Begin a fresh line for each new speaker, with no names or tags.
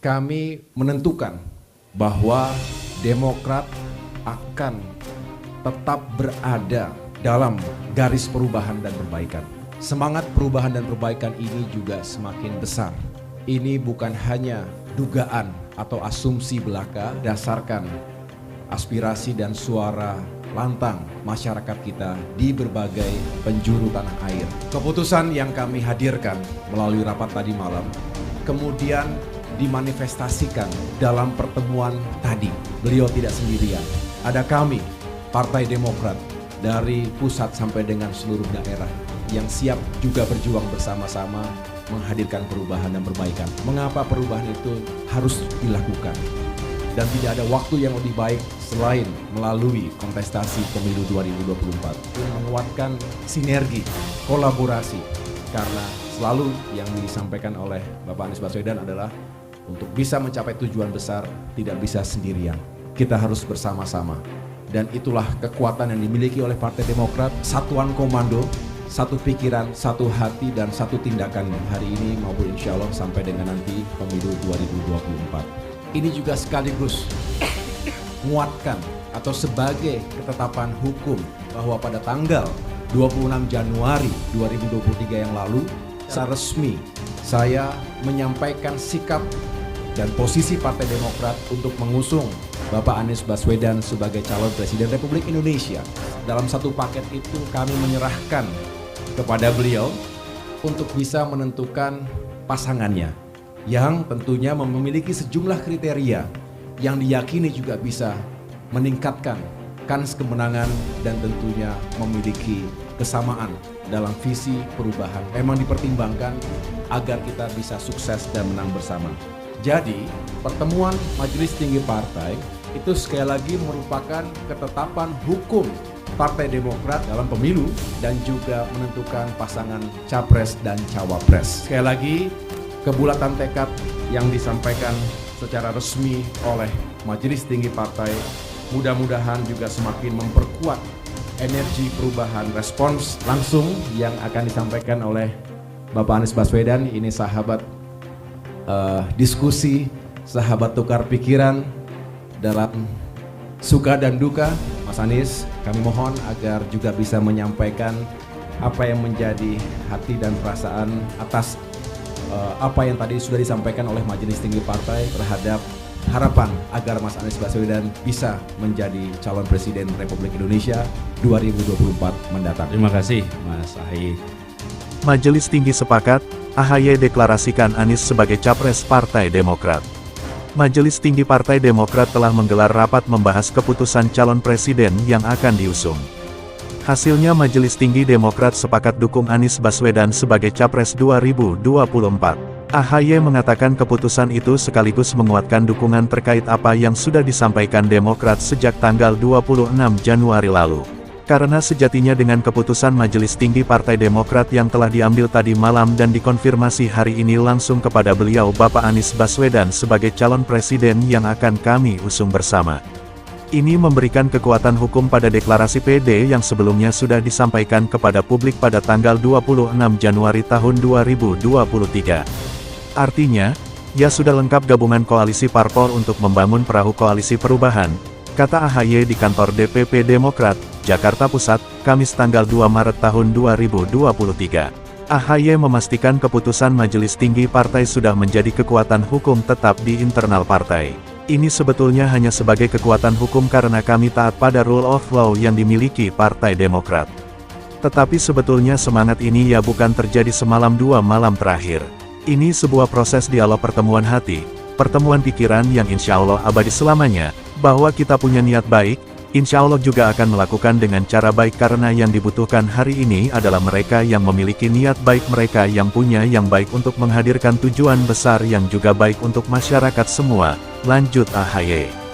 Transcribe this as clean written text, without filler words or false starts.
kami menentukan bahwa Demokrat akan tetap berada dalam garis perubahan dan perbaikan. Semangat perubahan dan perbaikan ini juga semakin besar. Ini bukan hanya dugaan atau asumsi belaka, dasarkan aspirasi dan suara lantang masyarakat kita di berbagai penjuru tanah air. Keputusan yang kami hadirkan melalui rapat tadi malam kemudian dimanifestasikan dalam pertemuan tadi. Beliau tidak sendirian. Ada kami, Partai Demokrat, dari pusat sampai dengan seluruh daerah yang siap juga berjuang bersama-sama menghadirkan perubahan dan perbaikan. Mengapa perubahan itu harus dilakukan? Dan tidak ada waktu yang lebih baik selain melalui kontestasi pemilu 2024 untuk menguatkan sinergi, kolaborasi. Karena selalu yang disampaikan oleh Bapak Anies Baswedan adalah untuk bisa mencapai tujuan besar tidak bisa sendirian. Kita harus bersama-sama. Dan itulah kekuatan yang dimiliki oleh Partai Demokrat, satuan komando, satu pikiran, satu hati, dan satu tindakan hari ini maupun insya Allah sampai dengan nanti pemilu 2024. Ini juga sekaligus menguatkan atau sebagai ketetapan hukum bahwa pada tanggal 26 Januari 2023 yang lalu secara resmi saya menyampaikan sikap dan posisi Partai Demokrat untuk mengusung Bapak Anies Baswedan sebagai calon Presiden Republik Indonesia. Dalam satu paket itu kami menyerahkan kepada beliau untuk bisa menentukan pasangannya yang tentunya memiliki sejumlah kriteria yang diyakini juga bisa meningkatkan kans kemenangan dan tentunya memiliki kesamaan dalam visi perubahan. Memang dipertimbangkan agar kita bisa sukses dan menang bersama. Jadi, pertemuan Majelis Tinggi Partai itu sekali lagi merupakan ketetapan hukum Partai Demokrat dalam pemilu dan juga menentukan pasangan capres dan cawapres. Sekali lagi, kebulatan tekad yang disampaikan secara resmi oleh Majelis Tinggi Partai mudah-mudahan juga semakin memperkuat energi perubahan respons langsung yang akan disampaikan oleh Bapak Anies Baswedan. Ini sahabat diskusi, sahabat tukar pikiran dalam suka dan duka. Mas Anies, kami mohon agar juga bisa menyampaikan apa yang menjadi hati dan perasaan atas apa yang tadi sudah disampaikan oleh Majelis Tinggi Partai terhadap harapan agar Mas Anies Baswedan bisa menjadi calon Presiden Republik Indonesia 2024 mendatang.
Terima kasih Mas AHY.
Majelis Tinggi sepakat, AHY deklarasikan Anies sebagai Capres Partai Demokrat. Majelis Tinggi Partai Demokrat telah menggelar rapat membahas keputusan calon presiden yang akan diusung. Hasilnya Majelis Tinggi Demokrat sepakat dukung Anies Baswedan sebagai Capres 2024. AHY mengatakan keputusan itu sekaligus menguatkan dukungan terkait apa yang sudah disampaikan Demokrat sejak tanggal 26 Januari lalu. Karena sejatinya dengan keputusan Majelis Tinggi Partai Demokrat yang telah diambil tadi malam dan dikonfirmasi hari ini langsung kepada beliau Bapak Anies Baswedan sebagai calon presiden yang akan kami usung bersama. Ini memberikan kekuatan hukum pada deklarasi PD yang sebelumnya sudah disampaikan kepada publik pada tanggal 26 Januari tahun 2023. Artinya, ya sudah lengkap gabungan koalisi parpol untuk membangun perahu koalisi perubahan, kata AHY di kantor DPP Demokrat, Jakarta Pusat, Kamis tanggal 2 Maret tahun 2023. AHY memastikan keputusan Majelis Tinggi Partai sudah menjadi kekuatan hukum tetap di internal partai. Ini sebetulnya hanya sebagai kekuatan hukum karena kami taat pada rule of law yang dimiliki Partai Demokrat. Tetapi sebetulnya semangat ini ya bukan terjadi semalam dua malam terakhir. Ini sebuah proses dialog pertemuan hati, pertemuan pikiran yang insya Allah abadi selamanya, bahwa kita punya niat baik, insya Allah juga akan melakukan dengan cara baik karena yang dibutuhkan hari ini adalah mereka yang memiliki niat baik, mereka yang punya yang baik untuk menghadirkan tujuan besar yang juga baik untuk masyarakat semua, lanjut AHY.